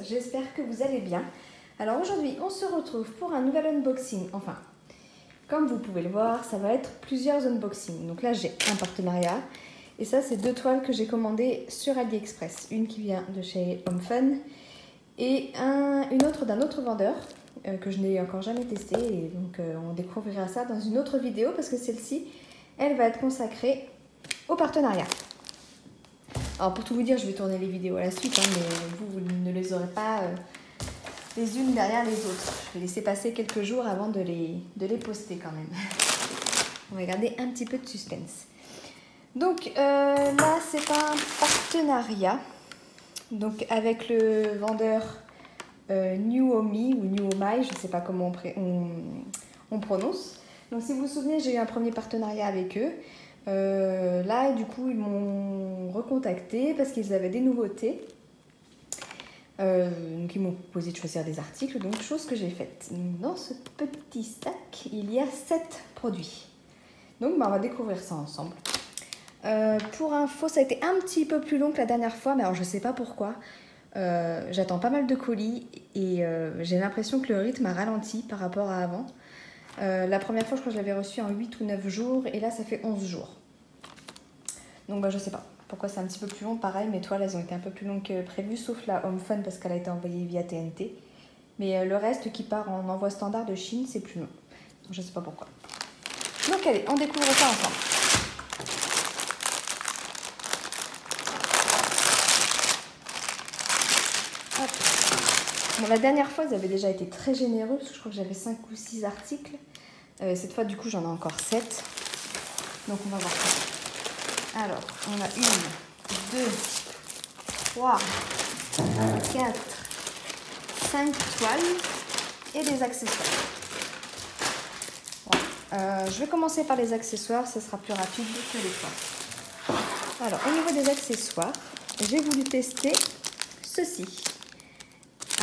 j'espère que vous allez bien. Alors aujourd'hui on se retrouve pour un nouvel unboxing, enfin comme vous pouvez le voir ça va être plusieurs unboxings. Donc là j'ai un partenariat et ça c'est 2 toiles que j'ai commandées sur AliExpress. Une qui vient de chez Home Fun et une autre d'un autre vendeur que je n'ai encore jamais testé et donc on découvrira ça dans une autre vidéo parce que celle-ci elle va être consacrée au partenariat. Alors pour tout vous dire, je vais tourner les vidéos à la suite, hein, mais vous ne les aurez pas les unes derrière les autres. Je vais laisser passer quelques jours avant de les poster quand même. On va garder un petit peu de suspense. Donc là, c'est un partenariat donc, avec le vendeur Nuomi ou Nuomai, je ne sais pas comment on prononce. Donc si vous vous souvenez, j'ai eu un premier partenariat avec eux. Là, du coup, ils m'ont recontacté parce qu'ils avaient des nouveautés. Donc, ils m'ont proposé de choisir des articles, donc chose que j'ai faite. Dans ce petit sac, il y a 7 produits. Donc, on va découvrir ça ensemble. Pour info, ça a été un petit peu plus long que la dernière fois, mais alors je sais pas pourquoi. J'attends pas mal de colis et j'ai l'impression que le rythme a ralenti par rapport à avant. La première fois, je crois que je l'avais reçu en 8 ou 9 jours et là, ça fait 11 jours. Donc, je sais pas pourquoi c'est un petit peu plus long. Pareil, mes toiles, elles ont été un peu plus longues que prévu, sauf la Home Fun parce qu'elle a été envoyée via TNT. Mais le reste qui part en envoi standard de Chine, c'est plus long. Donc, je sais pas pourquoi. Donc, allez, on découvre ça ensemble. Hop. Bon, la dernière fois, ils avaient déjà été très généreux, parce que je crois que j'avais 5 ou 6 articles. Cette fois, du coup, j'en ai encore 7. Donc, on va voir ça. Alors, on a 1, 2, 3, 4, 5 toiles et des accessoires. Voilà. Je vais commencer par les accessoires, ça sera plus rapide que les toiles. Alors, au niveau des accessoires, j'ai voulu tester ceci.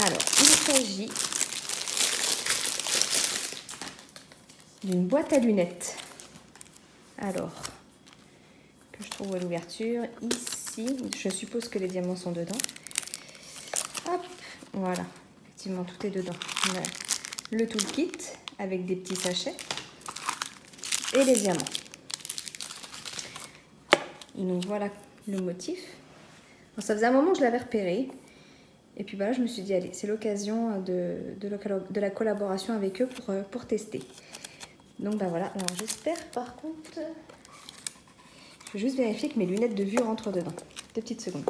Alors, il s'agit d'une boîte à lunettes. Alors, que je trouve à l'ouverture, ici, je suppose que les diamants sont dedans. Hop, voilà, effectivement, tout est dedans. On a le toolkit avec des petits sachets et les diamants. Et donc, voilà le motif. Bon, ça faisait un moment que je l'avais repéré. Et puis voilà, je me suis dit, allez, c'est l'occasion de la collaboration avec eux pour tester. Donc voilà, alors j'espère par contre... Je vais juste vérifier que mes lunettes de vue rentrent dedans. 2 petites secondes.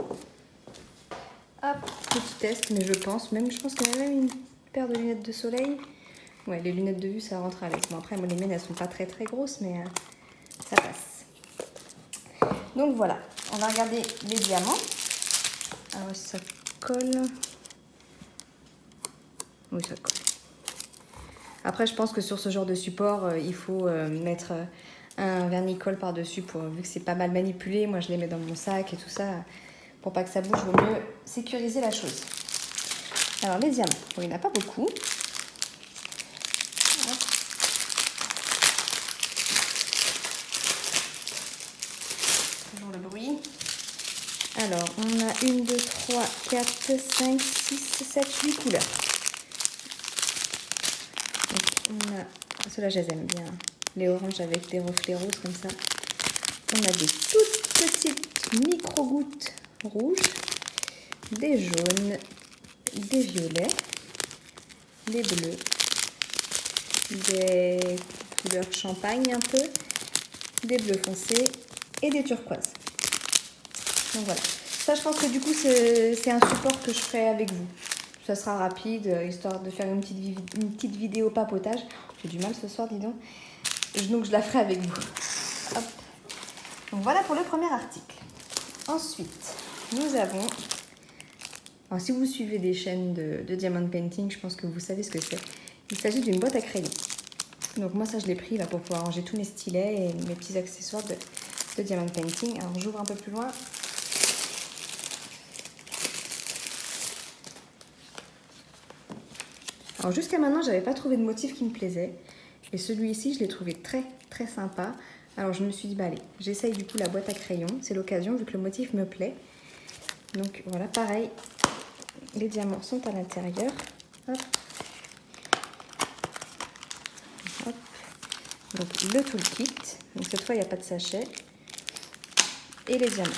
Hop, petit test, mais je pense qu'il y a même une paire de lunettes de soleil. Ouais, les lunettes de vue, ça rentre avec. Bon après, moi, les miennes, elles sont pas très très grosses, mais ça passe. Donc voilà, on va regarder les diamants. Alors ça colle. Oui, ça colle. Après, je pense que sur ce genre de support, il faut mettre un vernis-colle par-dessus, vu que c'est pas mal manipulé. Moi, je les mets dans mon sac et tout ça. Pour pas que ça bouge, il vaut mieux sécuriser la chose. Alors, les diamants. Bon, il n'y en a pas beaucoup. Toujours le bruit. Alors, on a 1, 2, 3, 4, 5, 6, 7, 8 couleurs. Ceux-là, je les aime bien. Les oranges avec des reflets roses comme ça. On a des toutes petites micro-gouttes rouges, des jaunes, des violets, des bleus, des couleurs champagne un peu, des bleus foncés et des turquoises. Donc voilà. Ça, je pense que du coup, c'est un support que je ferai avec vous. Ça sera rapide, histoire de faire une petite vidéo papotage. J'ai du mal ce soir, dis donc. Donc, je la ferai avec vous. Hop. Donc, voilà pour le premier article. Ensuite, nous avons... Alors, si vous suivez des chaînes de diamond painting, je pense que vous savez ce que c'est. Il s'agit d'une boîte à crayon. Donc, moi, ça, je l'ai pris là pour pouvoir ranger tous mes stylets et mes petits accessoires de diamond painting. Alors, j'ouvre un peu plus loin. Alors jusqu'à maintenant, j'avais pas trouvé de motif qui me plaisait. Et celui-ci, je l'ai trouvé très très sympa. Alors je me suis dit, bah allez, j'essaye du coup la boîte à crayon. C'est l'occasion vu que le motif me plaît. Donc voilà, pareil, les diamants sont à l'intérieur. Hop. Hop. Donc le toolkit. Donc cette fois il n'y a pas de sachet. Et les diamants.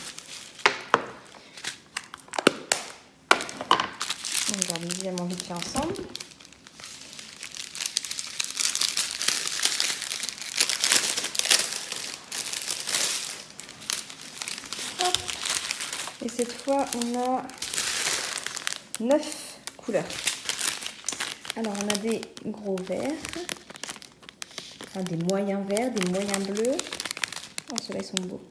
On regarde les diamants vite fait ensemble. Hop. Et cette fois on a 9 couleurs. Alors on a des gros verts, enfin des moyens verts, des moyens bleus. Oh ceux-là ils sont beaux.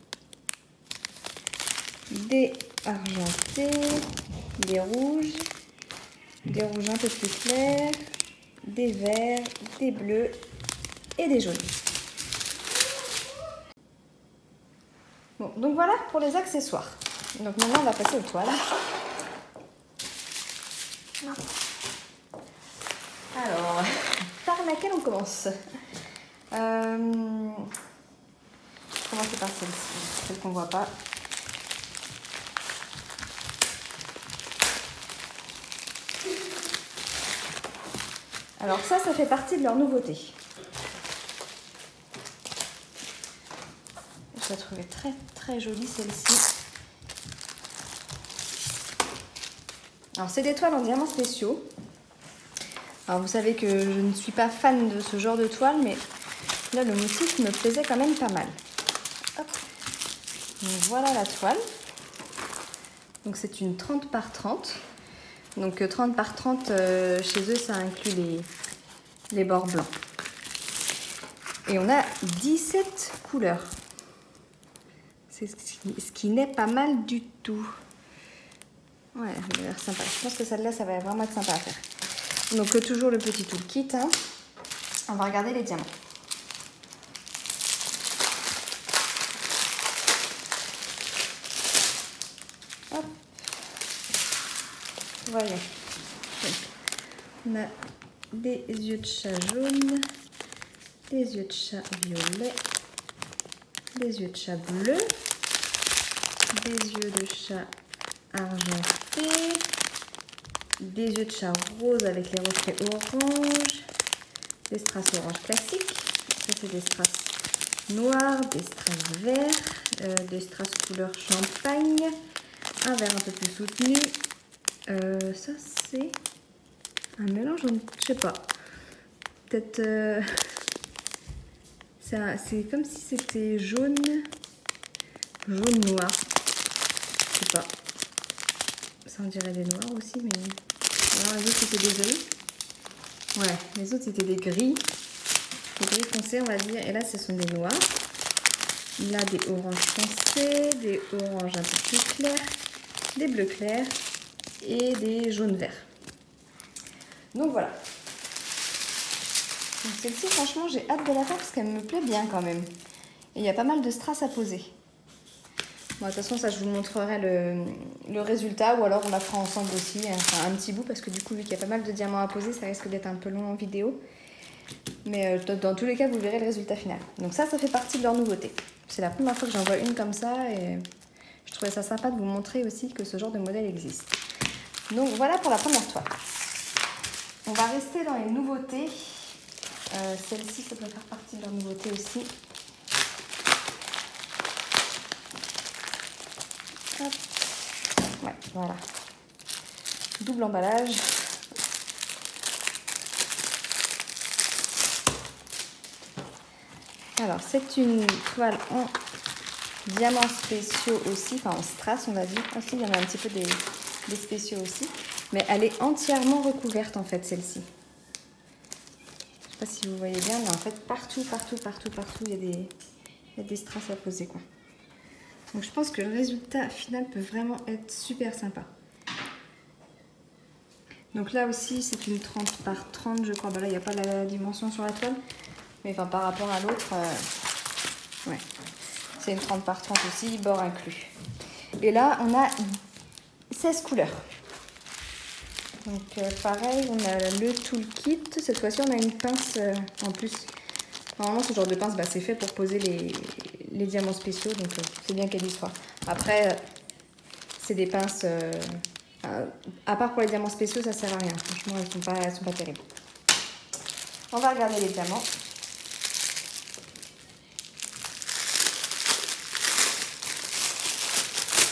Des argentés, des rouges un peu plus clairs, des verts, des bleus et des jaunes. Bon, donc voilà pour les accessoires. Donc maintenant on va passer aux toiles. Alors, par laquelle on commence? Je vais commencer par celle-ci, celle qu'on ne voit pas. Alors ça fait partie de leur nouveauté. Je la trouvais très très jolie celle-ci. Alors c'est des toiles en diamants spéciaux. Alors vous savez que je ne suis pas fan de ce genre de toile, mais là le motif me plaisait quand même pas mal. Hop. Donc voilà la toile. Donc c'est une 30 par 30. Donc 30 par 30 chez eux ça inclut les bords blancs. Et on a 17 couleurs. C'est ce qui n'est pas mal du tout. Ouais, elle a l'air sympa. Je pense que celle-là ça va vraiment être sympa à faire. Donc toujours le petit toolkit. Hein. On va regarder les diamants. Hop. Voyez. On a des yeux de chat jaunes, des yeux de chat violets, des yeux de chat bleus, des yeux de chat argentés, des yeux de chat rose avec les reflets orange, des strass orange classiques, ça c'est des strass noirs, des strass verts, des strass couleur champagne, un vert un peu plus soutenu, ça c'est un mélange, je sais pas, peut-être, c'est comme si c'était jaune noir, je sais pas, ça on dirait des noirs aussi, mais alors les autres c'était des gris, ouais, les autres c'était des gris foncés on va dire, et là ce sont des noirs, là des oranges foncés, des oranges un peu plus clairs, des bleus clairs et des jaunes verts. Donc voilà. Celle-ci, franchement, j'ai hâte de la faire parce qu'elle me plaît bien quand même. Et il y a pas mal de strass à poser. Bon, de toute façon, ça, je vous montrerai le résultat ou alors on la fera ensemble aussi, enfin un petit bout parce que du coup, vu qu'il y a pas mal de diamants à poser, ça risque d'être un peu long en vidéo. Mais dans tous les cas, vous verrez le résultat final. Donc ça fait partie de leur nouveauté. C'est la première fois que j'en vois une comme ça et je trouvais ça sympa de vous montrer aussi que ce genre de modèle existe. Donc voilà pour la première toile. On va rester dans les nouveautés. Celle-ci, ça doit faire partie de leur nouveauté aussi. Hop. Ouais, voilà. Double emballage. Alors, c'est une toile en diamants spéciaux aussi, enfin en strass, on va dire. Aussi, il y en a un petit peu des spéciaux aussi. Mais elle est entièrement recouverte, en fait, celle-ci. Je sais pas si vous voyez bien, mais en fait, partout, il y a des strass à poser, quoi. Donc, je pense que le résultat final peut vraiment être super sympa. Donc là aussi, c'est une 30 par 30, je crois. Bah là, il n'y a pas la dimension sur la toile. Mais enfin, par rapport à l'autre, ouais. C'est une 30 par 30 aussi, bord inclus. Et là, on a 16 couleurs. Donc pareil, on a le toolkit. Cette fois-ci, on a une pince en plus. Normalement, ce genre de pince, bah, c'est fait pour poser les diamants spéciaux. Donc c'est bien qu'elle y soit. Après, c'est des pinces À part pour les diamants spéciaux, ça sert à rien. Franchement, elles sont pas terribles. On va regarder les diamants.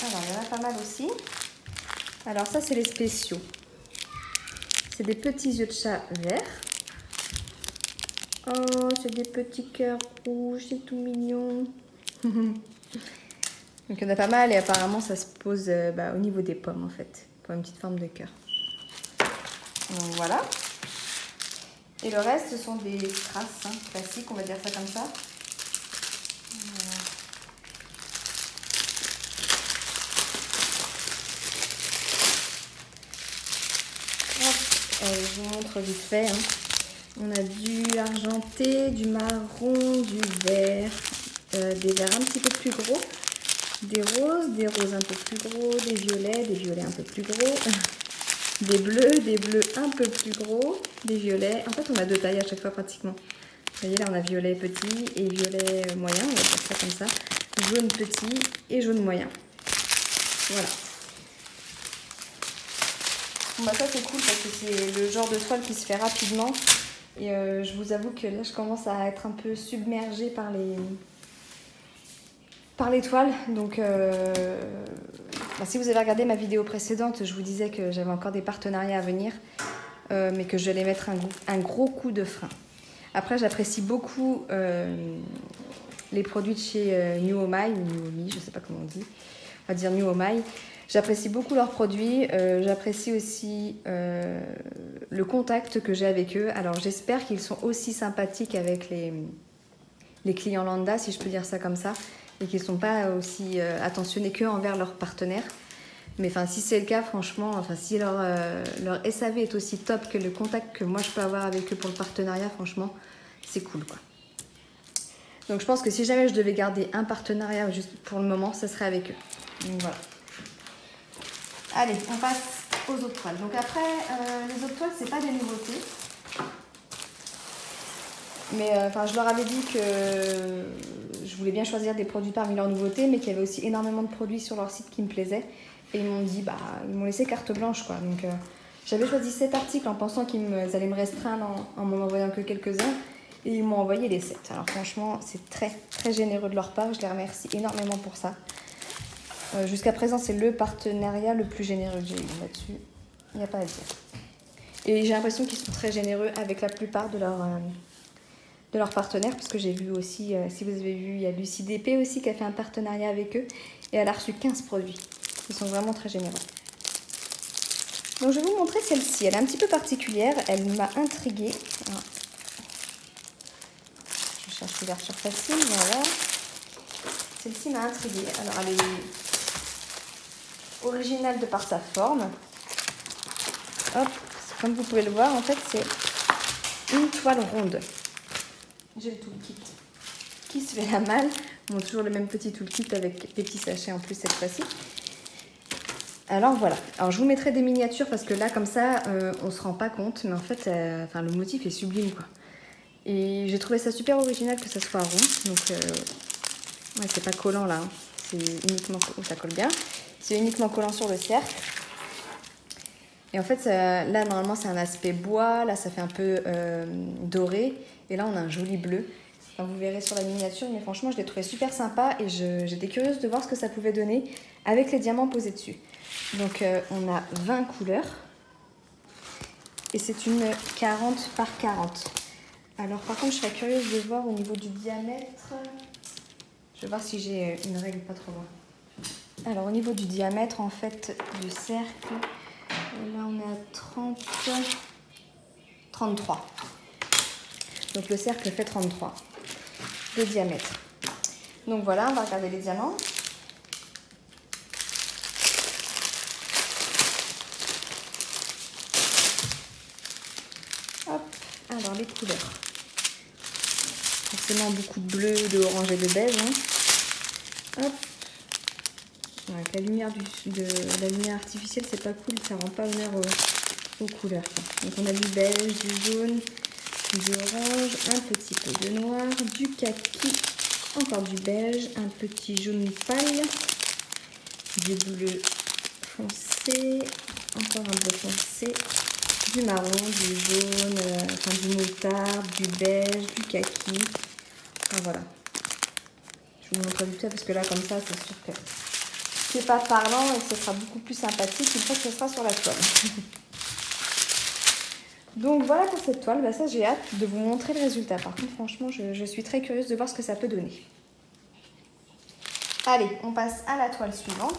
Alors, il y en a pas mal aussi. Alors, ça, c'est les spéciaux. C'est des petits yeux de chat verts. Oh, c'est des petits cœurs rouges, c'est tout mignon. Donc, il y en a pas mal et apparemment, ça se pose au niveau des pommes, en fait, pour une petite forme de cœur. Donc, voilà. Et le reste, ce sont des strass classiques, on va dire ça comme ça. Je vous montre vite fait. On a du argenté, du marron, du vert, des verts un petit peu plus gros, des roses un peu plus gros, des violets un peu plus gros, des bleus un peu plus gros, des violets. En fait, on a deux tailles à chaque fois pratiquement. Vous voyez, là, on a violet petit et violet moyen, on va faire ça comme ça. Jaune petit et jaune moyen. Voilà. Bon, ça c'est cool parce que c'est le genre de toile qui se fait rapidement et je vous avoue que là je commence à être un peu submergée par les toiles. Donc si vous avez regardé ma vidéo précédente, je vous disais que j'avais encore des partenariats à venir mais que je vais mettre un gros coup de frein. Après, j'apprécie beaucoup les produits de chez New Omai ou New Omi, je sais pas comment on dit, on va dire New Omai. J'apprécie beaucoup leurs produits, j'apprécie aussi le contact que j'ai avec eux. Alors j'espère qu'ils sont aussi sympathiques avec les clients lambda, si je peux dire ça comme ça, et qu'ils ne sont pas aussi attentionnés que envers leurs partenaires. Mais si c'est le cas, franchement, si leur SAV est aussi top que le contact que moi je peux avoir avec eux pour le partenariat, franchement, c'est cool quoi. Donc je pense que si jamais je devais garder un partenariat juste pour le moment, ça serait avec eux. Donc voilà. Allez, on passe aux autres toiles. Donc après, les autres toiles, c'est pas des nouveautés. Mais je leur avais dit que je voulais bien choisir des produits parmi leurs nouveautés, mais qu'il y avait aussi énormément de produits sur leur site qui me plaisaient. Et ils m'ont dit, ils m'ont laissé carte blanche, quoi. Donc j'avais choisi 7 articles en pensant qu'ils allaient me restreindre en m'en envoyant que quelques-uns. Et ils m'ont envoyé les 7. Alors franchement, c'est très, très généreux de leur part. Je les remercie énormément pour ça. Jusqu'à présent, c'est le partenariat le plus généreux que j'ai eu là-dessus. Il n'y a pas à dire. Et j'ai l'impression qu'ils sont très généreux avec la plupart de leurs partenaires. Parce que j'ai vu aussi, si vous avez vu, il y a Lucie DP aussi qui a fait un partenariat avec eux. Et elle a reçu 15 produits. Ils sont vraiment très généreux. Donc je vais vous montrer celle-ci. Elle est un petit peu particulière. Elle m'a intriguée. Alors, je cherche l'ouverture facile. Voilà. Celle-ci m'a intriguée. Alors elle est originale de par sa forme. Hop, comme vous pouvez le voir, en fait, c'est une toile ronde. J'ai le toolkit qui se fait la malle. Bon, toujours le même petit toolkit avec des petits sachets en plus cette fois-ci. Alors voilà. Alors je vous mettrai des miniatures parce que là, comme ça, on se rend pas compte. Mais en fait, le motif est sublime, quoi. Et j'ai trouvé ça super original que ça soit rond. Donc, ouais, c'est pas collant là. Hein. C'est uniquement... Oh, ça colle bien. C'est uniquement collant sur le cercle. Et en fait, là, normalement, c'est un aspect bois. Là, ça fait un peu doré. Et là, on a un joli bleu. Enfin, vous verrez sur la miniature. Mais franchement, je l'ai trouvé super sympa. Et j'étais curieuse de voir ce que ça pouvait donner avec les diamants posés dessus. Donc, on a 20 couleurs. Et c'est une 40 par 40. Alors, par contre, je serais curieuse de voir au niveau du diamètre. Je vais voir si j'ai une règle pas trop loin. Alors, au niveau du diamètre, en fait, du cercle, là, on est à 33. Donc, le cercle fait 33 de diamètre. Donc, voilà, on va regarder les diamants. Hop, alors, les couleurs. Forcément, beaucoup de bleu, de orange et de beige. Hein. Hop. Avec la lumière, la lumière artificielle, c'est pas cool, ça rend pas honneur aux couleurs. Donc on a du beige, du jaune, du orange, un petit peu de noir, du kaki, encore du beige, un petit jaune pâle, du bleu foncé, encore un bleu foncé, du marron, du jaune, enfin du moutarde, du beige, du kaki. Enfin, voilà. Je vous montre vite fait parce que là, comme ça, c'est sûr que c'est pas parlant et que ce sera beaucoup plus sympathique une fois que ce sera sur la toile. Donc voilà pour cette toile, bah ça j'ai hâte de vous montrer le résultat. Par contre franchement je suis très curieuse de voir ce que ça peut donner. Allez, on passe à la toile suivante.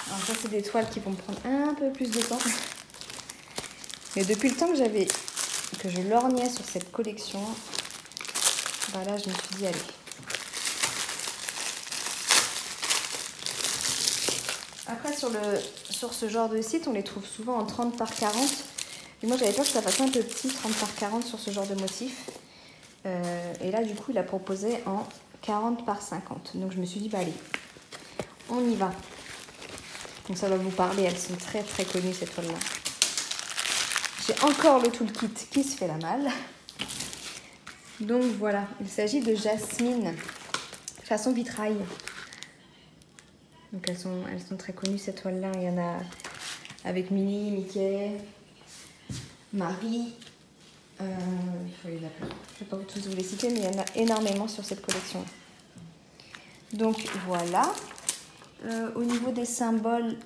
Alors ça c'est des toiles qui vont me prendre un peu plus de temps. Mais depuis le temps que je lorgnais sur cette collection, bah là je me suis dit allez. Après sur ce genre de site, on les trouve souvent en 30 par 40. Et moi j'avais peur que ça fasse un peu petit, 30 par 40 sur ce genre de motif. Et là du coup il a proposé en 40 par 50. Donc je me suis dit bah allez, on y va. Donc ça va vous parler, elles sont très très connues cette toile là. J'ai encore le toolkit qui se fait la malle. Donc voilà, il s'agit de Jasmine façon vitrail. Donc elles sont très connues cette toile là. Il y en a avec Minnie, Mickey, Marie. Il faut les appeler. Je ne vais pas tous vous les citer, mais il y en a énormément sur cette collection. Donc voilà. Au niveau des symboles,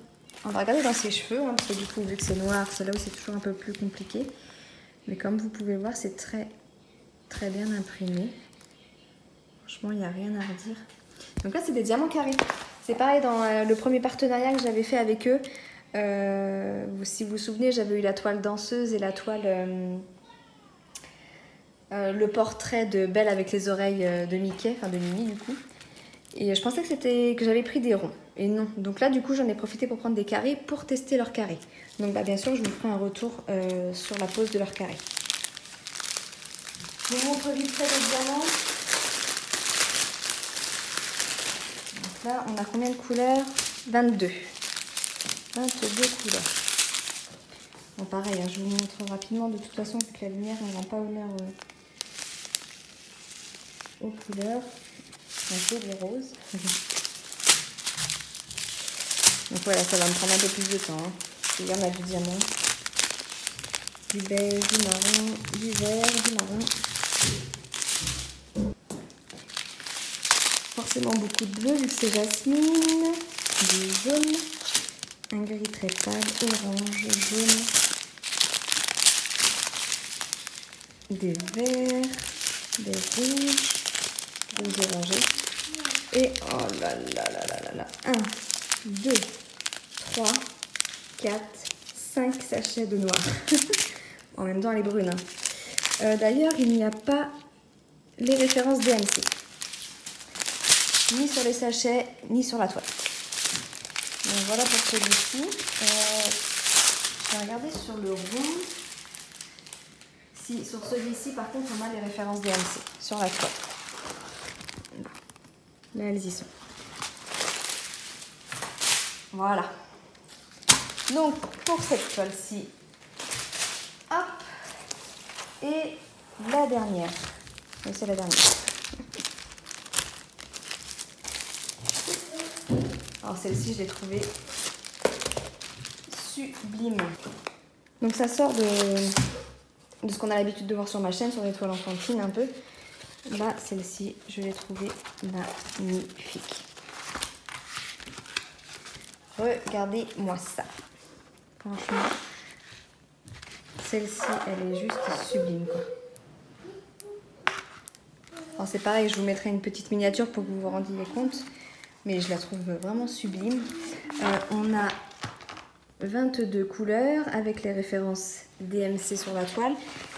on va regarder dans ses cheveux, hein, parce que du coup, vu que c'est noir, c'est là où c'est toujours un peu plus compliqué. Mais comme vous pouvez voir, c'est très très bien imprimé. Franchement, il n'y a rien à redire. Donc là, c'est des diamants carrés. C'est pareil dans le premier partenariat que j'avais fait avec eux. Si vous vous souvenez, j'avais eu la toile danseuse et la toile... le portrait de Belle avec les oreilles de Mickey, enfin de Minnie du coup. Et je pensais que j'avais pris des ronds. Et non. Donc là du coup j'en ai profité pour prendre des carrés pour tester leurs carrés. Donc bah, bien sûr je vous ferai un retour sur la pose de leurs carrés. Je vous montre vite fait les diamants. Donc là on a combien de couleurs? 22. 22 couleurs. Bon pareil, hein, je vous montre rapidement de toute façon vu que la lumière ne rend pas honneur aux couleurs. Un joli rose. Donc voilà, ça va me prendre un peu plus de temps. Hein. Il y en a du diamant, du beige, du marron, du vert, du marron. Forcément beaucoup de bleu vu que c'est jasmine, du jaune, un gris très pâle, orange, jaune, des verts, des rouges, des orangés. Et oh là là là là là là, 1, 2, 3, 4, 5 sachets de noir. En même temps, elle est brune. Hein. D'ailleurs, il n'y a pas les références DMC. Ni sur les sachets, ni sur la toile. Donc voilà pour celui-ci. Je vais regarder sur le rond. Si, sur celui-ci, par contre, on a les références DMC sur la toile. Là, elles y sont. Voilà. Donc, pour cette toile-ci, hop, et la dernière. Oui, c'est la dernière. Alors, celle-ci, je l'ai trouvée sublime. Donc, ça sort de ce qu'on a l'habitude de voir sur ma chaîne, sur les toiles enfantines un peu. Là, celle-ci, je l'ai trouvée magnifique. Regardez-moi ça. Franchement, celle-ci, elle est juste sublime, quoi. Alors, c'est pareil, je vous mettrai une petite miniature pour que vous vous rendiez compte. Mais je la trouve vraiment sublime. On a 22 couleurs avec les références DMC sur la toile.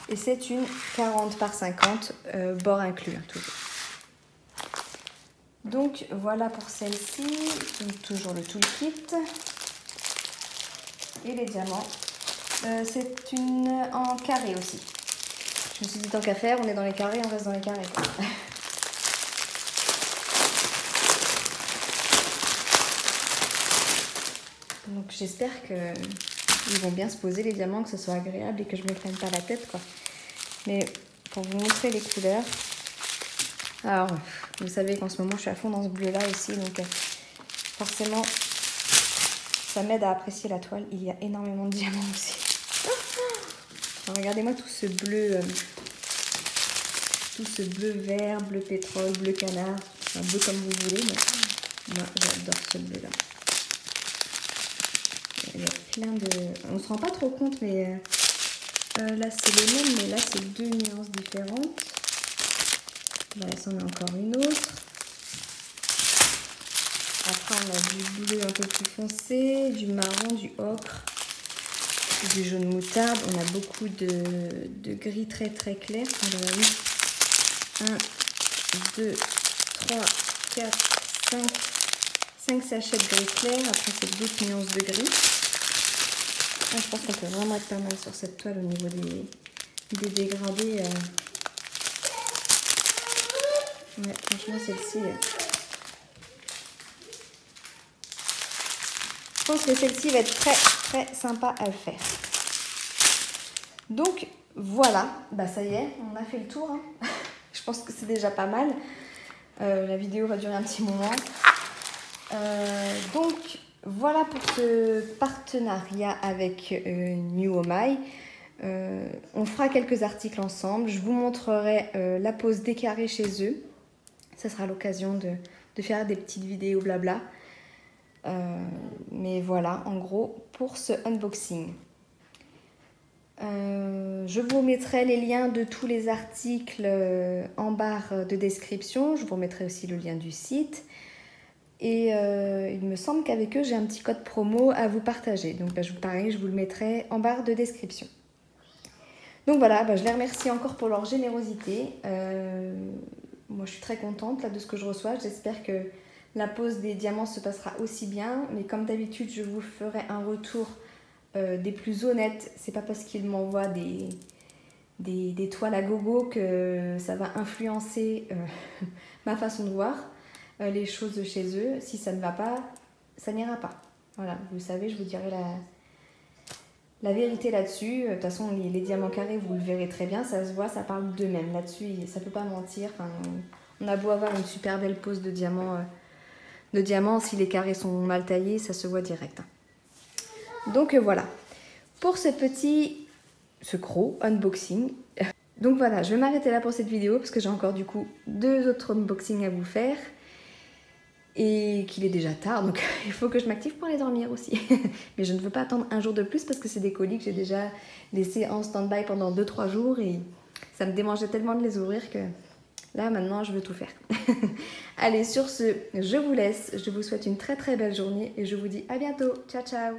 Et c'est une 40 par 50, bord inclus, hein, toujours. Donc voilà pour celle-ci. Toujours le toolkit. Et les diamants. C'est une en carré aussi. Je me suis dit tant qu'à faire, on est dans les carrés, on reste dans les carrés. Donc j'espère qu'ils vont bien se poser les diamants, que ce soit agréable et que je ne me prenne pas la tête, quoi. Mais pour vous montrer les couleurs, alors vous savez qu'en ce moment je suis à fond dans ce bleu là aussi, donc forcément, ça m'aide à apprécier la toile. Il y a énormément de diamants aussi. Regardez-moi tout ce bleu vert, bleu pétrole, bleu canard, un bleu comme vous voulez, mais moi j'adore ce bleu là. Il y a plein de... On se rend pas trop compte, mais là c'est les mêmes, mais là c'est deux nuances différentes. Là c'en est encore une autre. Après on a du bleu un peu plus foncé, du marron, du ocre, du jaune moutarde. On a beaucoup de gris très très clair. Alors oui. 1, 2, 3, 4, 5 sachets de gris clair. Après c'est d'autres nuances de gris. Ah, je pense qu'on peut vraiment être pas mal sur cette toile au niveau des dégradés. Ouais, franchement celle-ci... Je pense que celle-ci va être très très sympa à faire. Donc voilà, bah ça y est, on a fait le tour. Hein. Je pense que c'est déjà pas mal. La vidéo va durer un petit moment. Donc voilà pour ce partenariat avec New Oh My. On fera quelques articles ensemble. Je vous montrerai la pose des carrés chez eux. Ça sera l'occasion de faire des petites vidéos blabla. Mais voilà, en gros, pour ce unboxing. Je vous mettrai les liens de tous les articles en barre de description. Je vous mettrai aussi le lien du site. Et il me semble qu'avec eux, j'ai un petit code promo à vous partager. Donc, pareil, je vous le mettrai en barre de description. Donc voilà, je les remercie encore pour leur générosité. Moi, je suis très contente là, de ce que je reçois. J'espère que la pose des diamants se passera aussi bien. Mais comme d'habitude, je vous ferai un retour des plus honnêtes. C'est pas parce qu'ils m'envoient des toiles à gogo que ça va influencer ma façon de voir les choses chez eux. Si ça ne va pas, ça n'ira pas. Voilà, vous savez, je vous dirai la vérité là-dessus. De toute façon, les diamants carrés, vous le verrez très bien, ça se voit, ça parle d'eux-mêmes. Là-dessus, ça ne peut pas mentir. Enfin, on a beau avoir une super belle pose de diamants, si les carrés sont mal taillés, ça se voit direct. Donc voilà, pour ce gros unboxing. Donc voilà, je vais m'arrêter là pour cette vidéo parce que j'ai encore du coup 2 autres unboxings à vous faire. Et qu'il est déjà tard, donc il faut que je m'active pour aller dormir aussi. Mais je ne veux pas attendre un jour de plus parce que c'est des colis que j'ai déjà laissés en stand-by pendant 2-3 jours et ça me démangeait tellement de les ouvrir que là maintenant je veux tout faire. Allez, sur ce, je vous laisse, je vous souhaite une très très belle journée et je vous dis à bientôt. Ciao ciao.